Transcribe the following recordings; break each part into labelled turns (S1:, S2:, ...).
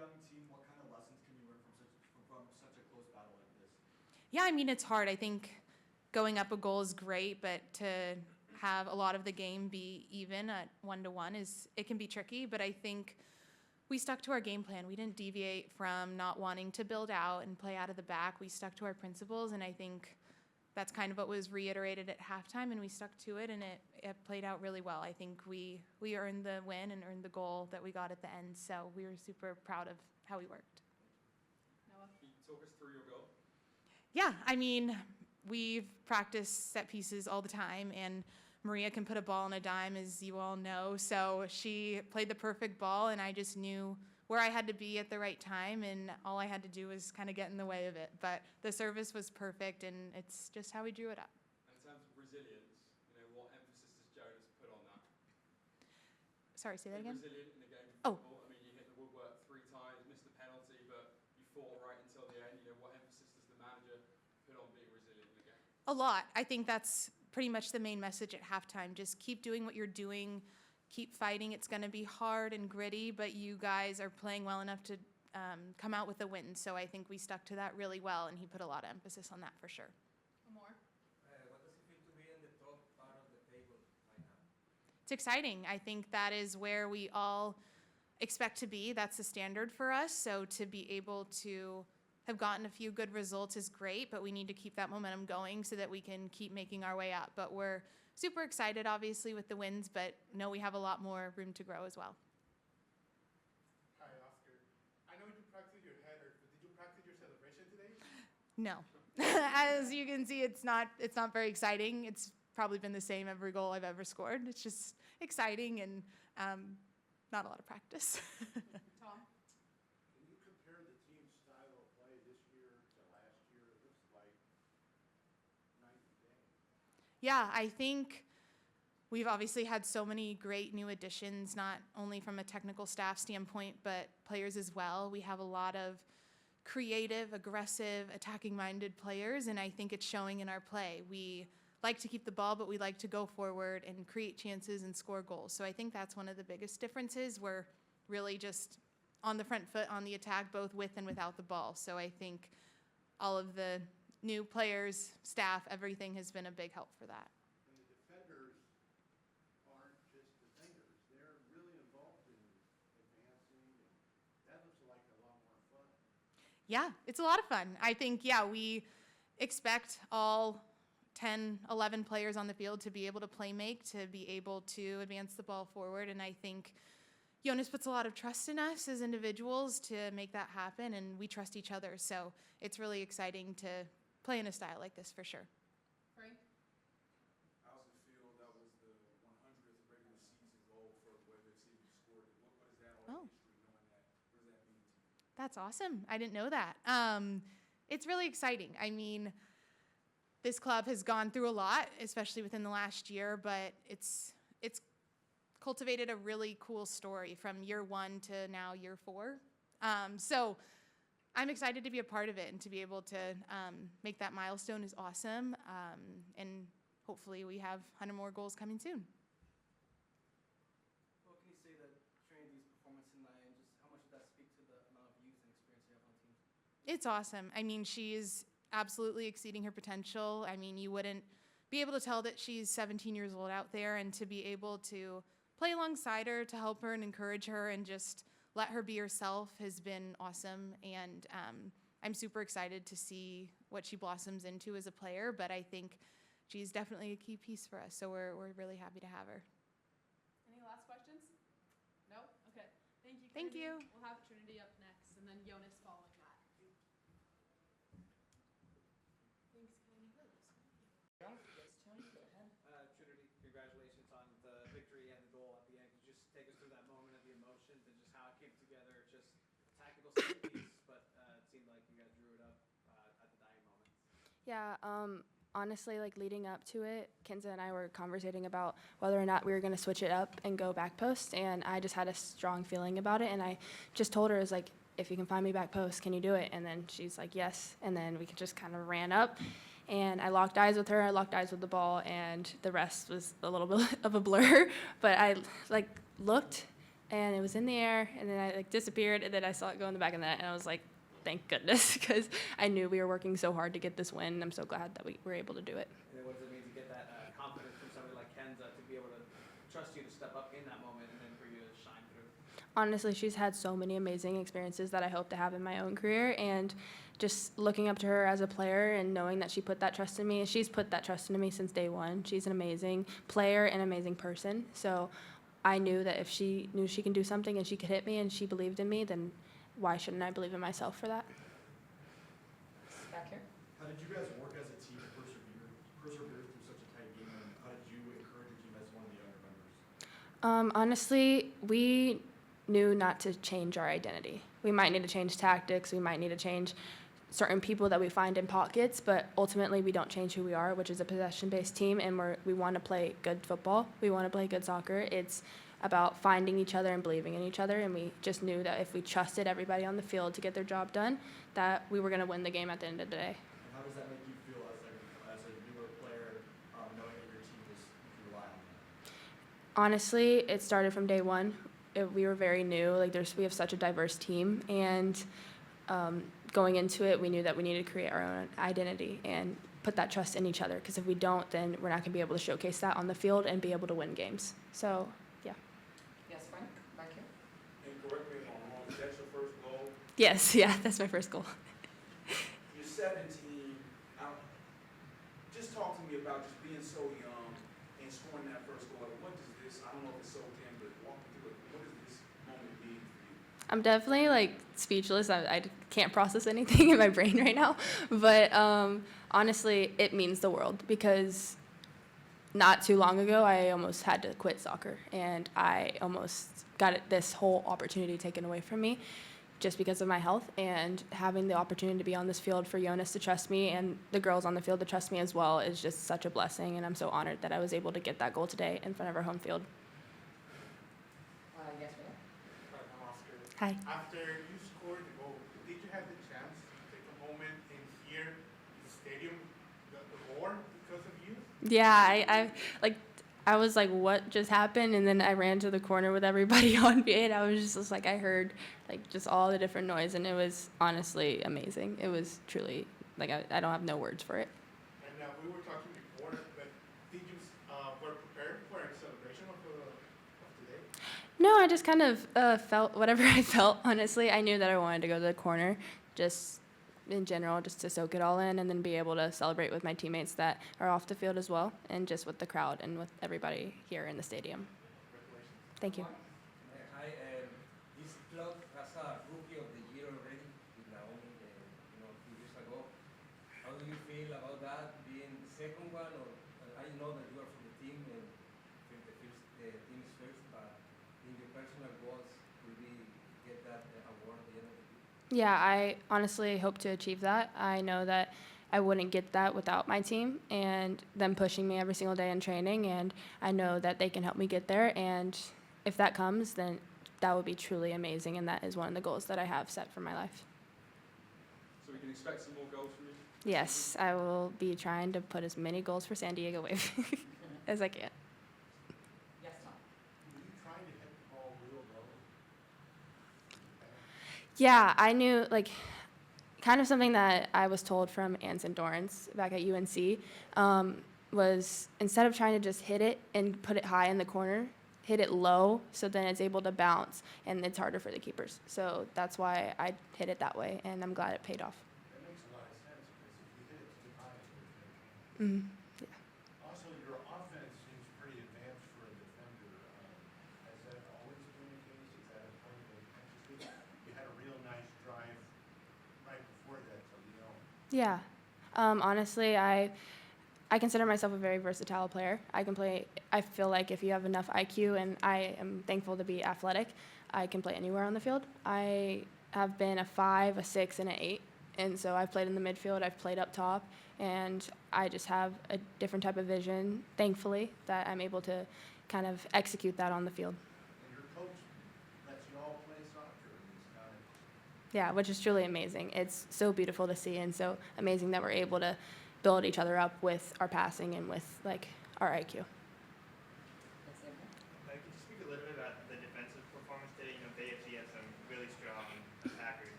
S1: young team, what kind of lessons can you learn from such a close battle like this?
S2: Yeah, I mean, it's hard. I think going up a goal is great, but to have a lot of the game be even at 1-1 it can be tricky, but I think we stuck to our game plan. We didn't deviate from not wanting to build out and play out of the back. We stuck to our principles, and I think that's kind of what was reiterated at halftime, and we stuck to it, and it played out really well. I think we earned the win and earned the goal that we got at the end, so we were super proud of how we worked.
S3: Noah? Can you talk us through your goal?
S2: Yeah, I mean, we've practiced set pieces all the time, and Maria can put a ball on a dime, as you all know, so she played the perfect ball, and I just knew where I had to be at the right time, and all I had to do was kind of get in the way of it. But the service was perfect, and it's just how we drew it up.
S3: And in terms of resilience, what emphasis does Jonas put on that?
S2: Sorry, say that again?
S3: Resilient in the game of football. I mean, you hit the woodwork 3 times, missed the penalty, but you fought right until the end. What emphasis does the manager put on being resilient in the game?
S2: A lot. I think that's pretty much the main message at halftime. Just keep doing what you're doing. Keep fighting. It's going to be hard and gritty, but you guys are playing well enough to come out with a win. So I think we stuck to that really well, and he put a lot of emphasis on that for sure.
S3: More?
S1: What does it feel to be in the top part of the table right now?
S2: It's exciting. I think that is where we all expect to be. That's the standard for us. So to be able to have gotten a few good results is great, but we need to keep that momentum going so that we can keep making our way up. But we're super excited, obviously, with the wins, but know we have a lot more room to grow as well.
S4: Hi, Oscar. I know you practiced your header, but did you practice your celebration today?
S2: No. As you can see, it's not very exciting. It's probably been the same every goal I've ever scored. It's just exciting and not a lot of practice.
S3: Tom?
S4: Can you compare the team's style of play this year to last year? It looks like night and day.
S2: Yeah, I think we've obviously had so many great new additions, not only from a technical staff standpoint, but players as well. We have a lot of creative, aggressive, attacking-minded players, and I think it's showing in our play. We like to keep the ball, but we like to go forward and create chances and score goals. So I think that's one of the biggest differences. We're really just on the front foot on the attack, both with and without the ball. So I think all of the new players, staff, everything has been a big help for that.
S4: And the defenders aren't just defenders. They're really involved in advancing, and that looks like a lot more fun.
S2: Yeah, it's a lot of fun. I think, we expect all 10, 11 players on the field to be able to play make, to be able to advance the ball forward, and I think Jonas puts a lot of trust in us as individuals to make that happen, and we trust each other, so it's really exciting to play in a style like this for sure.
S3: Frank?
S5: How does it feel that was the 100th regular season goal for the way they've seen you scored it? What is that all history, knowing that? What does that mean to you?
S2: That's awesome. I didn't know that. It's really exciting. I mean, this club has gone through a lot, especially within the last year, but it's cultivated a really cool story from year 1 to now year 4. So I'm excited to be a part of it, and to be able to make that milestone is awesome. And hopefully we have 100 more goals coming soon.
S1: What can you say that Trinity's performance tonight, and just how much did that speak to the amount of youth and experience you have on the team?
S2: It's awesome. I mean, she's absolutely exceeding her potential. I mean, you wouldn't be able to tell that she's 17 years old out there, and to be able to play alongside her, to help her and encourage her and just let her be herself has been awesome. And I'm super excited to see what she blossoms into as a player, but I think she's definitely a key piece for us, so we're really happy to have her.
S3: Any last questions? No? Okay. Thank you,
S2: Thank
S3: Kennedy.
S2: you.
S3: We'll have Trinity up next, and then Jonas following that. Thanks, Kennedy.
S1: Yes, Tony, go ahead.
S6: Trinity, congratulations on the victory and the goal at the end. Could you just take us through that moment of the emotions and just how it came together? Just a tactical set piece, but it seemed like you guys drew it up at the dying moment.
S7: Yeah, honestly, like leading up to it, Kenza and I were conversating about whether or not we were going to switch it up and go back post, and I just had a strong feeling about it, and I just told her, I was like, if you can find me back post, can you do it? And then she's like, yes, and then we just kind of ran up, and I locked eyes with her, I locked eyes with the ball, and the rest was a little bit of a blur, but I looked, and it was in the air, and then I like disappeared, and then I saw it go in the back of the net, and I was like, thank goodness, because I knew we were working so hard to get this win, and I'm so glad that we were able to do it.
S6: And then what does it mean to get that confidence from somebody like Kenza to be able to trust you to step up in that moment and then for you to shine through?
S7: Honestly, she's had so many amazing experiences that I hope to have in my own career, and just looking up to her as a player and knowing that she put that trust in me. She's put that trust into me since day one. She's an amazing player and amazing person. So I knew that if she knew she can do something and she could hit me and she believed in me, then why shouldn't I believe in myself for that?
S8: Back here.
S9: How did you guys work as a team to persevere through such a tight game, and how did you encourage your team as one of the younger members?
S7: Honestly, we knew not to change our identity. We might need to change tactics. We might need to change certain people that we find in pockets, but ultimately we don't change who we are, which is a possession-based team, and we want to play good football. We want to play good soccer. It's about finding each other and believing in each other, and we just knew that if we trusted everybody on the field to get their job done, that we were going to win the game at the end of the day.
S9: And how does that make you feel as a newer player, knowing that your team is you can rely on them?
S7: Honestly, it started from day one. We were very new. We have such a diverse team, and going into it, we knew that we needed to create our own identity and put that trust in each other, because if we don't, then we're not going to be able to showcase that on the field and be able to win games. So, yeah.
S8: Yes, Frank, back here.
S5: And correct me if I'm wrong, is that your first goal?
S7: Yes, yeah, that's my first goal.
S5: You're 17. Just talk to me about just being so young and scoring that first goal. Like, what does this, I don't know if it's so damn, but walk me through it. What does this moment mean for you?
S7: I'm definitely speechless. I can't process anything in my brain right now. But honestly, it means the world, because not too long ago, I almost had to quit soccer, and I almost got this whole opportunity taken away from me just because of my health. And having the opportunity to be on this field for Jonas to trust me and the girls on the field to trust me as well is just such a blessing, and I'm so honored that I was able to get that goal today in front of our home field.
S8: Yes, ma'am.
S4: I'm Oscar.
S7: Hi.
S4: After you scored the goal, did you have the chance to take a moment and hear the stadium, the roar because of you?
S7: Yeah, I was like, what just happened? And then I ran to the corner with everybody on me, and I was just like, I heard just all the different noise, and it was honestly amazing. It was truly, I don't have no words for it.
S4: And we were talking before, but did you were prepared for a celebration of today?
S7: No, I just kind of felt whatever I felt, honestly. I knew that I wanted to go to the corner, just in general, just to soak it all in, and then be able to celebrate with my teammates that are off the field as well, and just with the crowd and with everybody here in the stadium. Thank you.
S10: Hi, this club has a Rookie of the Year already with Naomi, a few years ago. How do you feel about that, being the second one? Or I know that you are from the team, and the team is first, but in your personal goals, will we get that award at the end of the year?
S7: Yeah, I honestly hope to achieve that. I know that I wouldn't get that without my team and them pushing me every single day in training, and I know that they can help me get there, and if that comes, then that would be truly amazing, and that is one of the goals that I have set for my life.
S3: So we can expect some more goals from you?
S7: Yes, I will be trying to put as many goals for San Diego Wave as I can.
S8: Yes, Tom.
S4: Were you trying to hit the ball real low?
S7: Yeah, I knew, kind of something that I was told from Anson Dorrance back at UNC was instead of trying to just hit it and put it high in the corner, hit it low so then it's able to bounce and it's harder for the keepers. So that's why I hit it that way, and I'm glad it paid off.
S4: That makes a lot of sense, because if you hit it too high, it's going to change. Also, your offense seems pretty advanced for a defender. Has that always been the case? Is that a point that you had a real nice drive right before that, so you know?
S7: Yeah. Honestly, I consider myself a very versatile player. I can play, I feel like if you have enough IQ, and I am thankful to be athletic, I can play anywhere on the field. I have been a 5, a 6, and an 8, and so I've played in the midfield, I've played up top, and I just have a different type of vision, thankfully, that I'm able to kind of execute that on the field.
S4: And your coach lets you all play soccer in this kind of.
S7: Yeah, which is truly amazing. It's so beautiful to see, and so amazing that we're able to build each other up with our passing and with our IQ.
S8: That's it.
S11: Could you speak a little bit about the defensive performance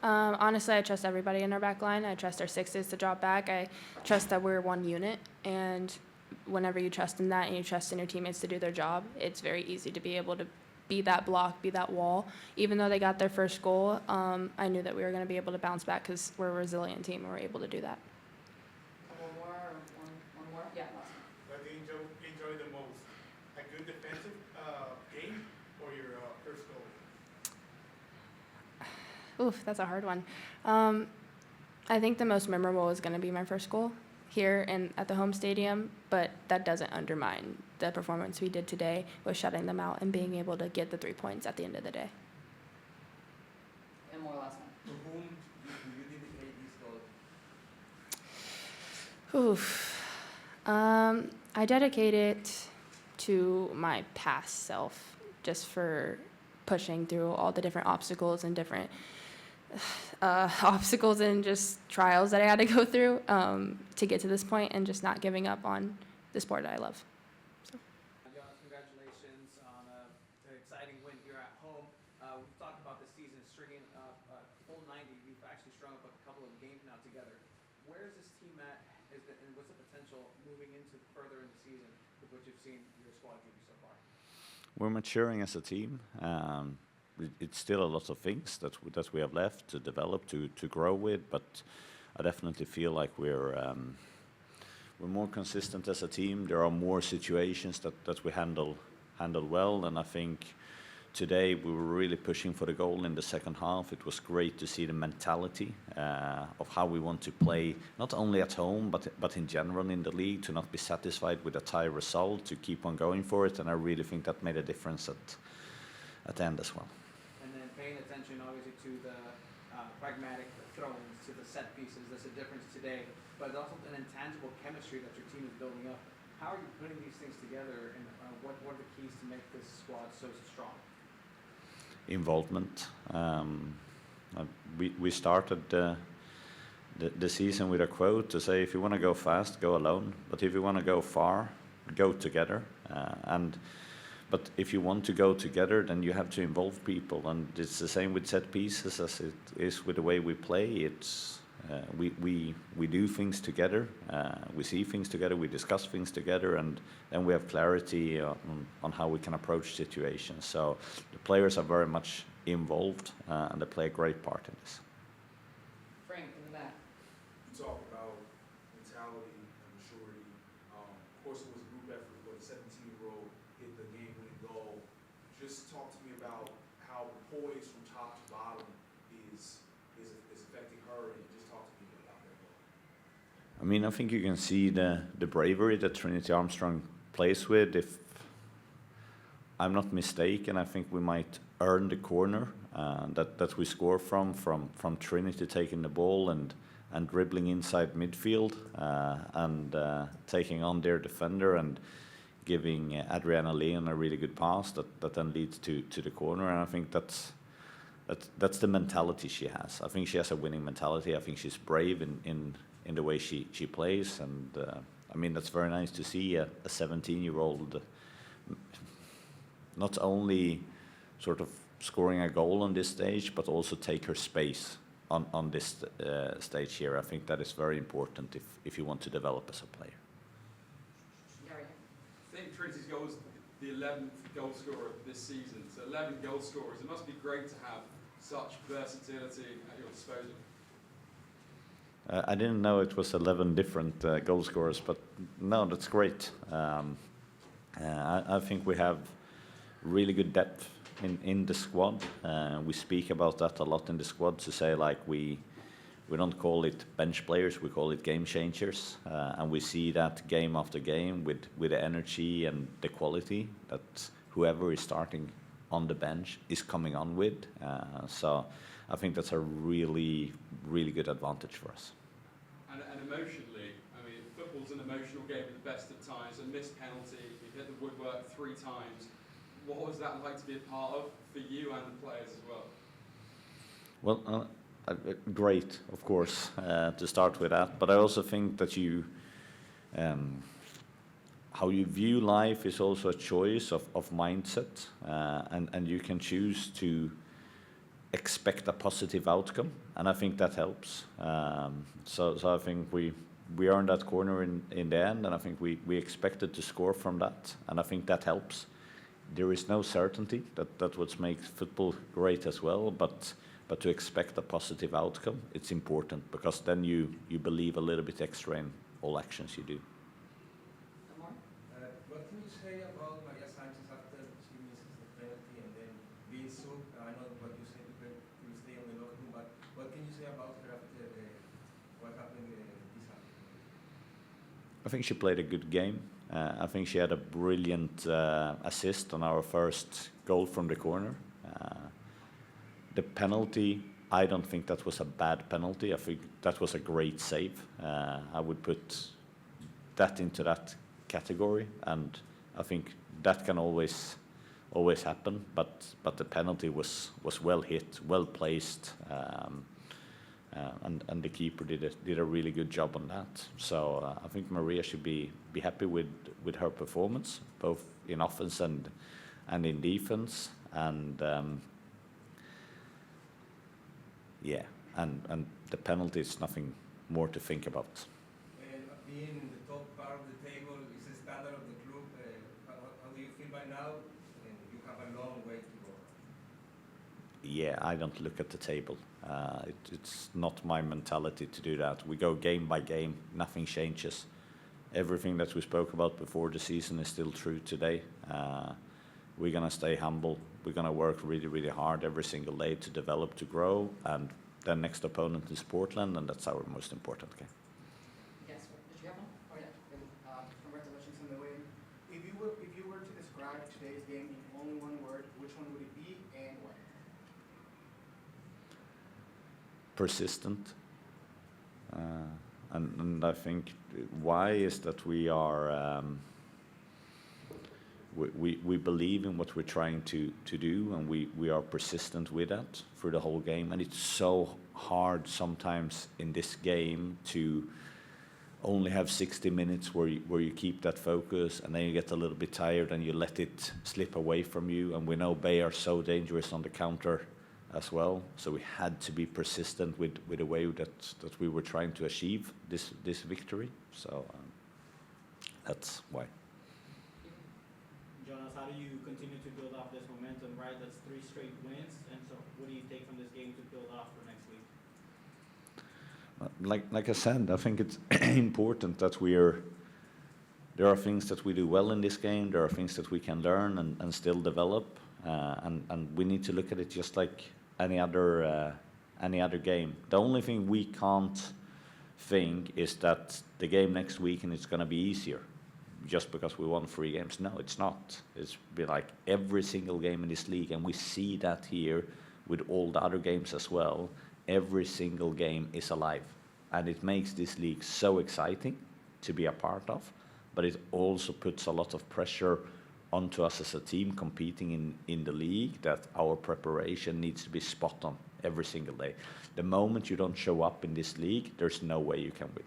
S7: Honestly, I trust everybody in our back line. I trust our sixes to drop back. I trust that we're one unit, and whenever you trust in that and you trust in your teammates to do their job, it's very easy to be able to be that block, be that wall. Even though they got their first goal, I knew that we were going to be able to bounce back because we're a resilient team and we're able to do that.
S8: Couple more, or one more? Yeah, last one.
S4: What do you enjoy the most? A good defensive game or your first goal?
S7: Oof, that's a hard one. I think the most memorable is going to be my first goal here and at the home stadium, but that doesn't undermine the performance we did today with shutting them out and being able to get the 3 points at the end of the day.
S8: And more last one.
S10: To whom do you dedicate this goal?
S7: Oof. I dedicate it to my past self, just for pushing through all the different obstacles and different obstacles and just trials that I had to go through to get to this point, and just not giving up on the sport that I love.
S6: Jonas, congratulations on an exciting win here at home. We've talked about this season stringing up a full 90. You've actually strung up a couple of games now together. Where is this team at, and what's the potential moving into further in the season with what you've seen your squad do so far?
S11: We're maturing as a team. It's still a lot of things that we have left to develop, to grow with, but I definitely feel like we're more consistent as a team. There are more situations that we handle well, and I think today we were really pushing for the goal in the second half. It was great to see the mentality of how we want to play, not only at home but in general in the league, to not be satisfied with a tie result, to keep on going for it, and I really think that made a difference at the end as well.
S6: And then paying attention obviously to the pragmatic throw-ins, to the set pieces. There's a difference today, but also an intangible chemistry that your team is building up. How are you putting these things together, and what are the keys to make this squad so strong?
S11: Involvement. We started the season with a quote to say, if you want to go fast, go alone, but if you want to go far, go together. But if you want to go together, then you have to involve people, and it's the same with set pieces as it is with the way we play. It's we do things together, we see things together, we discuss things together, and then we have clarity on how we can approach situations. So the players are very much involved, and they play a great part in this.
S8: Frank, in the back.
S5: You talk about mentality and maturity. Of course, it was a group effort, but a 17-year-old hit the game-winning goal. Just talk to me about how poise from top to bottom is affecting her, and just talk to me about that goal.
S11: I mean, I think you can see the bravery that Trinity Armstrong plays with. If I'm not mistaken, I think we might earn the corner that we score from Trinity taking the ball and dribbling inside midfield and taking on their defender and giving Adriana Leon a really good pass that then leads to the corner. And I think that's the mentality she has. I think she has a winning mentality. I think she's brave in the way she plays, and I mean, that's very nice to see a 17-year-old not only sort of scoring a goal on this stage, but also take her space on this stage here. I think that is very important if you want to develop as a player.
S8: Gary.
S3: I think Trinity's goal is the 11th goal scorer this season. So 11 goal scorers. It must be great to have such versatility at your disposal.
S11: I didn't know it was 11 different goal scorers, but no, that's great. I think we have really good depth in the squad. We speak about that a lot in the squad, to say like we don't call it bench players, we call it game changers, and we see that game after game with the energy and the quality that whoever is starting on the bench is coming on with. So I think that's a really good advantage for us.
S3: And emotionally, I mean, football's an emotional game at the best of times. A missed penalty, you hit the woodwork 3 times. What was that like to be a part of for you and the players as well?
S11: Well, great, of course, to start with that. But I also think that how you view life is also a choice of mindset, and you can choose to expect a positive outcome, and I think that helps. So I think we are in that corner in the end, and I think we expected to score from that, and I think that helps. There is no certainty, that what makes football great as well, but to expect a positive outcome, it's important, because then you believe a little bit extra in all actions you do.
S8: One more?
S10: What can you say about Maria Sanchez after she misses the penalty and then being so? I know what you said, you stay on the locker room, but what can you say about her after what happened this afternoon?
S11: I think she played a good game. I think she had a brilliant assist on our first goal from the corner. The penalty, I don't think that was a bad penalty. I think that was a great save. I would put that into that category, and I think that can always happen. But the penalty was well hit, well placed, and the keeper did a really good job on that. So I think Maria should be happy with her performance, both in offense and in defense, and yeah, and the penalty is nothing more to think about.
S10: Being in the top part of the table is the standard of the club. How do you feel by now? And you have a long way to go.
S11: Yeah, I don't look at the table. It's not my mentality to do that. We go game by game. Nothing changes. Everything that we spoke about before the season is still true today. We're going to stay humble. We're going to work really, really hard every single day to develop, to grow, and the next opponent is Portland, and that's our most important game.
S1: Yes, did you have one? Oh yeah. Congratulations on the win. If you were to describe today's game in only one word, which one would it be and why?
S11: Persistent. And I think why is that we are we believe in what we're trying to do, and we are persistent with that through the whole game. And it's so hard sometimes in this game to only have 60 minutes where you keep that focus, and then you get a little bit tired and you let it slip away from you. And we know Bay are so dangerous on the counter as well, so we had to be persistent with the way that we were trying to achieve this victory. So that's why.
S6: Jonas, how do you continue to build off this momentum, right? That's 3 straight wins, and so what do you take from this game to build off for next week?
S11: Like I said, I think it's important that there are things that we do well in this game, there are things that we can learn and still develop, and we need to look at it just like any other game. The only thing we can't think is that the game next week and it's going to be easier just because we won 3 games. No, it's not. It's been like every single game in this league, and we see that here with all the other games as well. Every single game is alive, and it makes this league so exciting to be a part of, but it also puts a lot of pressure onto us as a team competing in the league, that our preparation needs to be spot on every single day. The moment you don't show up in this league, there's no way you can win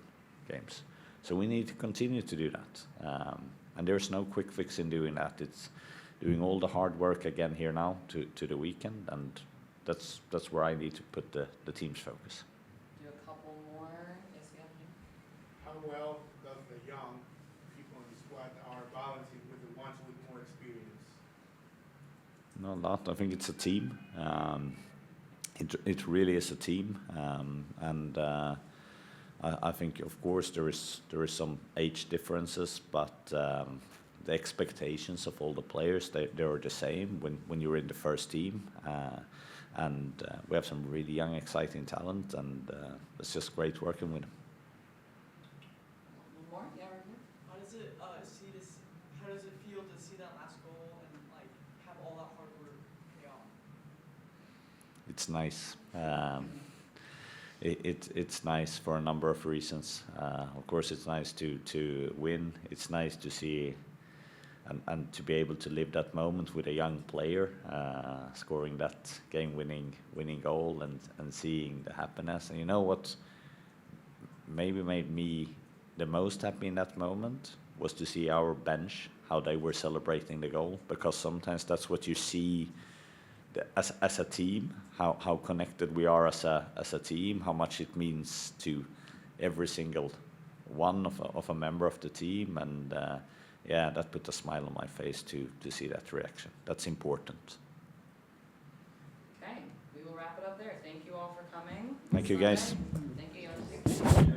S11: games. So we need to continue to do that. And there's no quick fix in doing that. It's doing all the hard work again here now to the weekend, and that's where I need to put the team's focus.
S8: Do a couple more. Yes, we have you.
S4: How well does the young people in the squad are balancing with the ones with more experience?
S11: No, not. I think it's a team. It really is a team, and I think, of course, there is some age differences, but the expectations of all the players, they are the same when you're in the first team, and we have some really young, exciting talent, and it's just great working with them.
S8: One more? Yeah, right here.
S1: How does it How does it feel to see that last goal and like have all that hard work pay off?
S11: It's nice. It's nice for a number of reasons. Of course, it's nice to win. It's nice to see and to be able to live that moment with a young player, scoring that game-winning goal and seeing the happiness. And you know what maybe made me the most happy in that moment was to see our bench, how they were celebrating the goal, because sometimes that's what you see as a team, how connected we are as a team, how much it means to every single one of a member of the team, and yeah, that put a smile on my face to see that reaction. That's important.
S8: Okay, we will wrap it up there. Thank you all for coming.
S11: Thank you, guys.
S8: Thank you, Jonas.